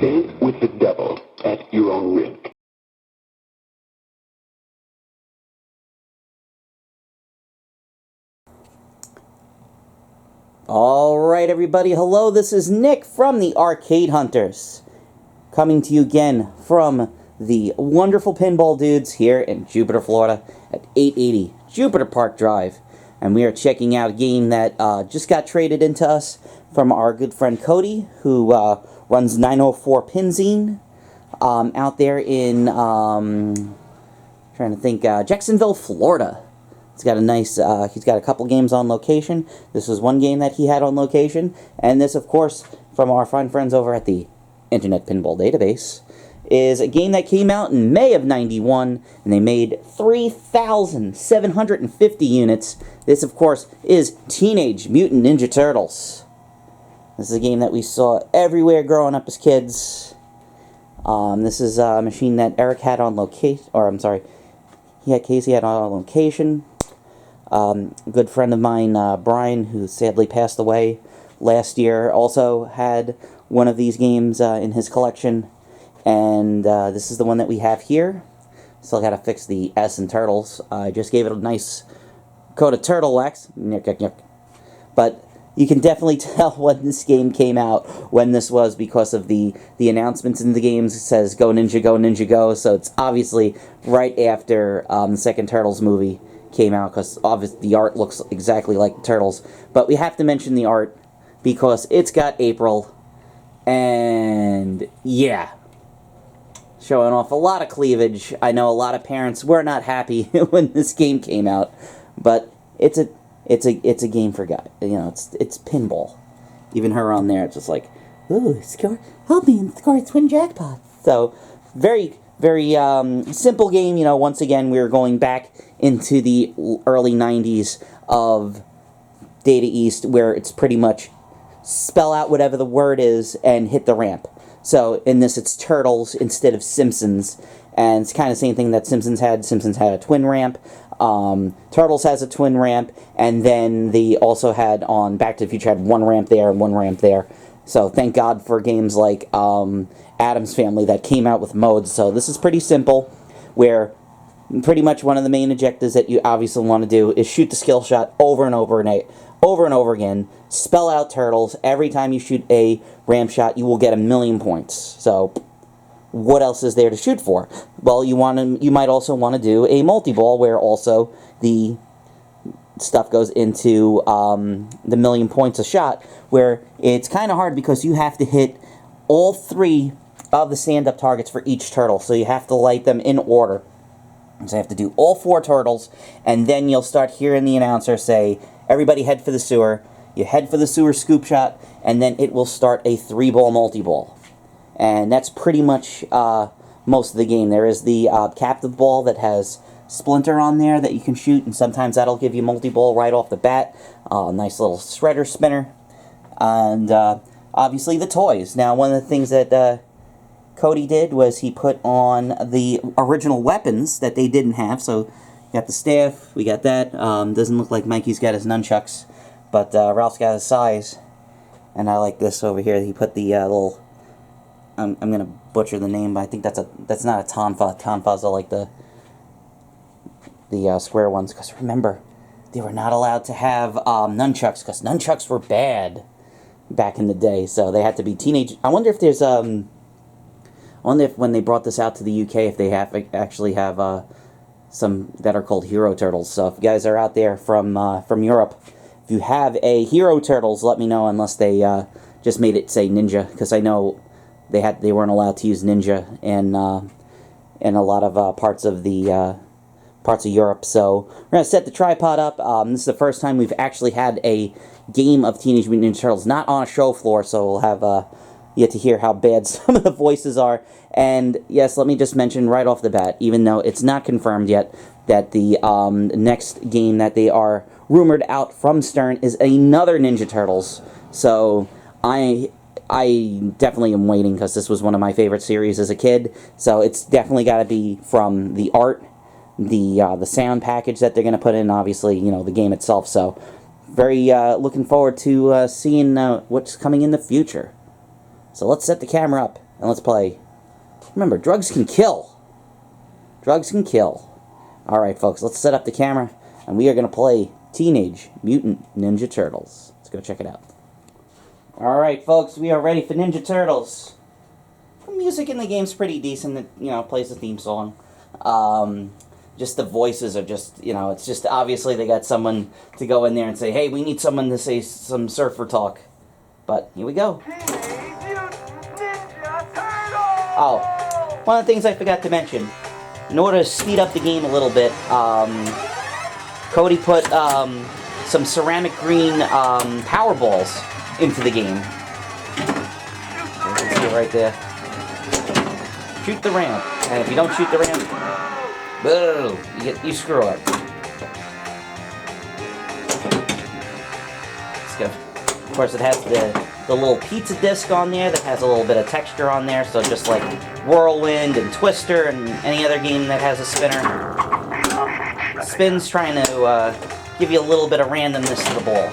Play with the devil at your own risk. Alright everybody, hello, this is Nick from the Arcade Hunters, coming to you again from the wonderful Pinball Dudes here in Jupiter, Florida at 880 Jupiter Park Drive. And we are checking out a game that just got traded into us from our good friend Cody, who runs 904 Pinzine out there in, trying to think, Jacksonville, Florida. He's got a nice, he's got a couple games on location. This is one game that he had on location. And this, of course, from our fine friends over at the Internet Pinball Database, is a game that came out in May of '91, and they made 3,750 units. This, of course, is Teenage Mutant Ninja Turtles. This is a game that we saw everywhere growing up as kids. This is a machine that Eric had on location, or I'm sorry, Casey had on location. A good friend of mine, Brian, who sadly passed away last year, also had one of these games in his collection. And this is the one that we have here. Still got to fix the S in Turtles. I just gave it a nice coat of turtle wax. But you can definitely tell when this game came out, when this was, because of the announcements in the games. It says, "Go Ninja, go Ninja, go." So it's obviously right after the second Turtles movie came out, because obviously the art looks exactly like the Turtles. But we have to mention the art, because it's got April. And yeah, showing off a lot of cleavage. I know a lot of parents were not happy when this game came out, but it's a game for guys. You know, it's pinball. Even her on there, it's just like, ooh, help me and score a twin jackpot. So very simple game. You know, once again, we're going back into the early '90s of Data East, where it's pretty much spell out whatever the word is and hit the ramp. So in this, it's Turtles instead of Simpsons, and it's kind of the same thing that Simpsons had. Simpsons had a twin ramp. Turtles has a twin ramp, and then they also had on Back to the Future had one ramp there and one ramp there. So thank God for games like Addams Family that came out with modes. So this is pretty simple, where pretty much one of the main objectives that you obviously want to do is shoot the skill shot over and over again. Spell out Turtles. Every time you shoot a ramp shot, you will get 1,000,000 points. So what else is there to shoot for? Well, you might also want to do a multi-ball, where also the stuff goes into the 1,000,000 points a shot, where it's kind of hard because you have to hit all 3 of the stand-up targets for each turtle. So you have to light them in order. So you have to do all 4 turtles, and then you'll start hearing the announcer say, "Everybody head for the sewer." You head for the sewer scoop shot, and then it will start a 3-ball multi-ball. And that's pretty much most of the game. There is the captive ball that has Splinter on there that you can shoot, and sometimes that'll give you multi-ball right off the bat. Nice little shredder spinner. And obviously the toys. Now, one of the things that Cody did was he put on the original weapons that they didn't have. So we got the staff, we got that. Doesn't look like Mikey's got his nunchucks, but Ralph's got his size. And I like this over here. He put the little, I'm gonna butcher the name, but I think that's not a tonfa. Tonfas are like the square ones, because remember, they were not allowed to have nunchucks, because nunchucks were bad back in the day. So they had to be teenage. I wonder if there's I wonder if when they brought this out to the UK, if they actually have some that are called Hero Turtles. So if you guys are out there from Europe, if you have a Hero Turtles, let me know. Unless they just made it say Ninja, because I know they weren't allowed to use Ninja in a lot of parts of Europe. So we're gonna set the tripod up. This is the first time we've actually had a game of Teenage Mutant Ninja Turtles, not on a show floor. So we'll have yet to hear how bad some of the voices are. And yes, let me just mention right off the bat, even though it's not confirmed yet, that the next game that they are rumored out from Stern is another Ninja Turtles. So I definitely am waiting, because this was one of my favorite series as a kid. So it's definitely got to be from the art, the sound package that they're going to put in, obviously, you know, the game itself. So very looking forward to seeing what's coming in the future. So let's set the camera up and let's play. Remember, drugs can kill. Drugs can kill. Alright, folks, let's set up the camera, and we are going to play Teenage Mutant Ninja Turtles. Let's go check it out. Alright, folks, we are ready for Ninja Turtles. The music in the game's pretty decent. It, you know, plays the theme song. Just the voices are just, you know, it's just obviously they got someone to go in there and say, hey, we need someone to say some surfer talk. But here we go. Oh, one of the things I forgot to mention. In order to speed up the game a little bit, Cody put some ceramic green power balls into the game. You can see it right there. Shoot the ramp, and if you don't shoot the ramp, boo, you screw up. Of course, it has the little pizza disc on there that has a little bit of texture on there, so just like Whirlwind and Twister and any other game that has a spinner. Spin's trying to give you a little bit of randomness to the ball.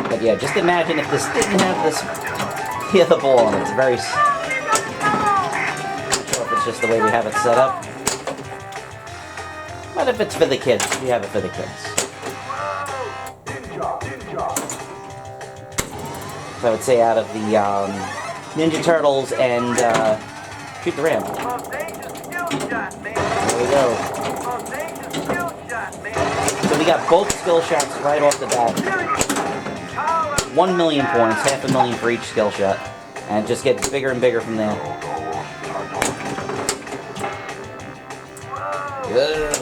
But yeah, just imagine if this didn't have this the ball on it. It's very... I'm not sure if it's just the way we have it set up. But if it's for the kids, we have it for the kids. So I would say out of the Ninja Turtles and Shoot the Ramp. There we go. So we got both skill shots right off the bat. 1 million points, 500,000 for each skill shot. And it just gets bigger and bigger from there. Good.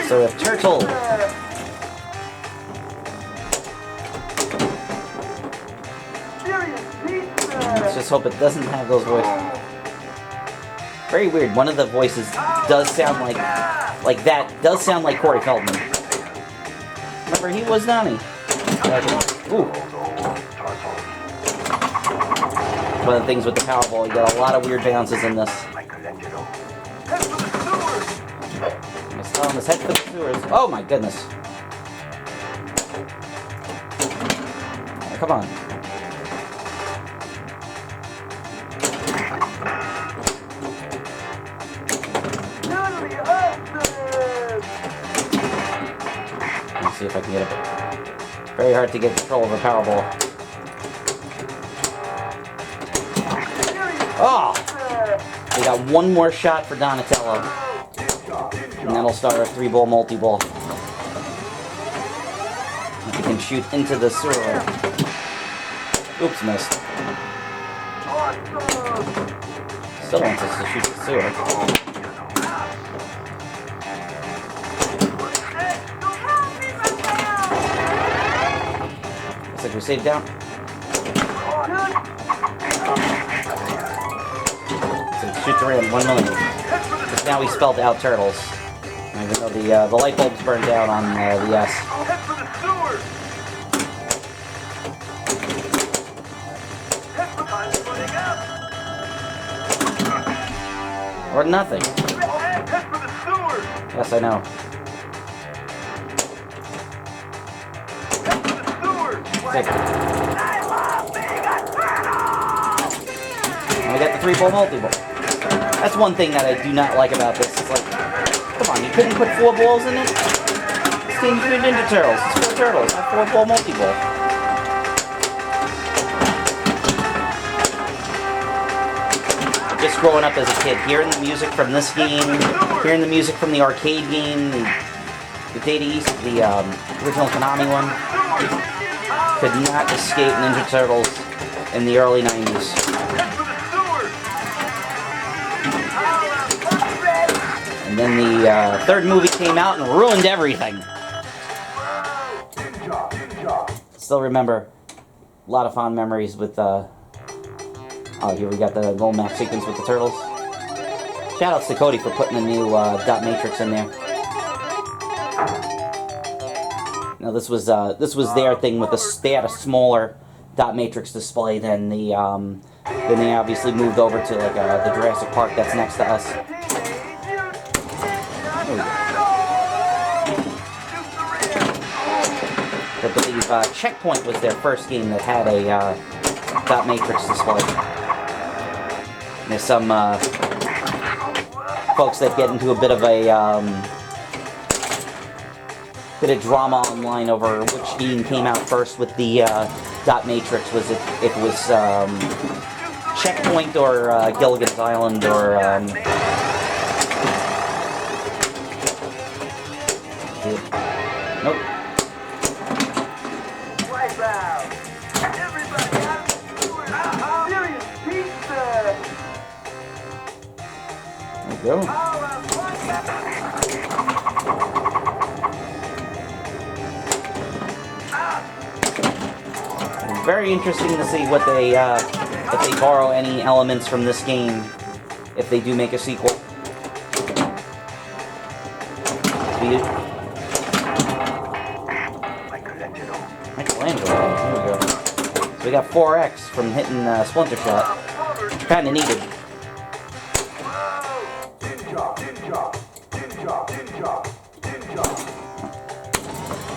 So we have Turtle. Let's just hope it doesn't have those voices. Very weird. One of the voices does sound like that. Does sound like Corey Feldman. Remember, he was Nani. Ooh. One of the things with the Powerball, you got a lot of weird bounces in this. On his head for the sewers. Oh my goodness. Oh, come on. Let's see if I can get it. Very hard to get control of a Powerball. Oh! We got one more shot for Donatello. And that'll start our 3-ball multi-ball. We can shoot into the sewer. Oops, missed. Still wants us to shoot the sewer. Looks like we saved down. So shoot the ram, 1 million. Because now we spelled out turtles. Even though the light bulbs burned down on the S. Or nothing. Yes, I know. And we got the 3-ball multi-ball. That's one thing that I do not like about this. It's like, come on, you couldn't put 4 balls in it? It's Teenage Mutant Ninja Turtles. It's 4 turtles, not 4-ball multi-ball. Just growing up as a kid, hearing the music from this game, hearing the music from the arcade game, the Data East, the original Konami one, could not escape Ninja Turtles in the early 90s. And then the third movie came out and ruined everything. Still remember a lot of fond memories with oh, here we got the little map sequence with the turtles. Shoutouts to Cody for putting the new dot matrix in there. Now this was their thing with they had a smaller dot matrix display than the then they obviously moved over to like the Jurassic Park that's next to us. I believe Checkpoint was their first game that had a dot matrix display. There's some folks that get into a bit of a bit of drama online over which game came out first with the dot matrix. Was it was Checkpoint or Gilligan's Island or nope. There we go. Very interesting to see what they if they borrow any elements from this game, if they do make a sequel. Michelangelo. Here we go. So we got 4X from hitting Splinter Shot. Kind of needed.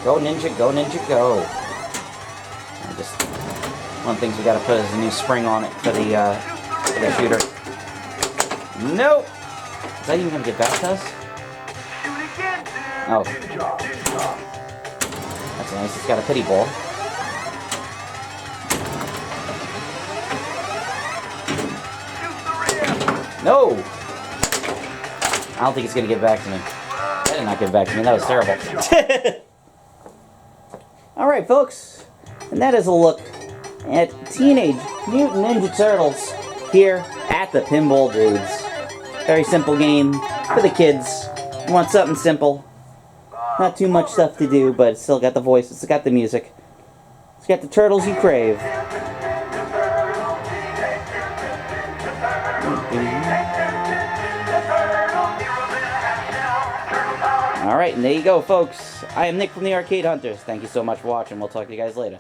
Go Ninja, go Ninja, go. Just one of the things we gotta put is a new spring on it for the shooter. Nope! Is that even gonna get back to us? Oh. That's nice, it's got a pity ball. No! I don't think it's gonna get back to me. That did not get back to me, that was terrible. Alright folks, and that is a look at Teenage Mutant Ninja Turtles here at the Pinball Dudes. Very simple game for the kids. You want something simple. Not too much stuff to do, but it's still got the voice, it's got the music. It's got the turtles you crave. Alright, and there you go, folks. I am Nick from the Arcade Hunters. Thank you so much for watching. We'll talk to you guys later.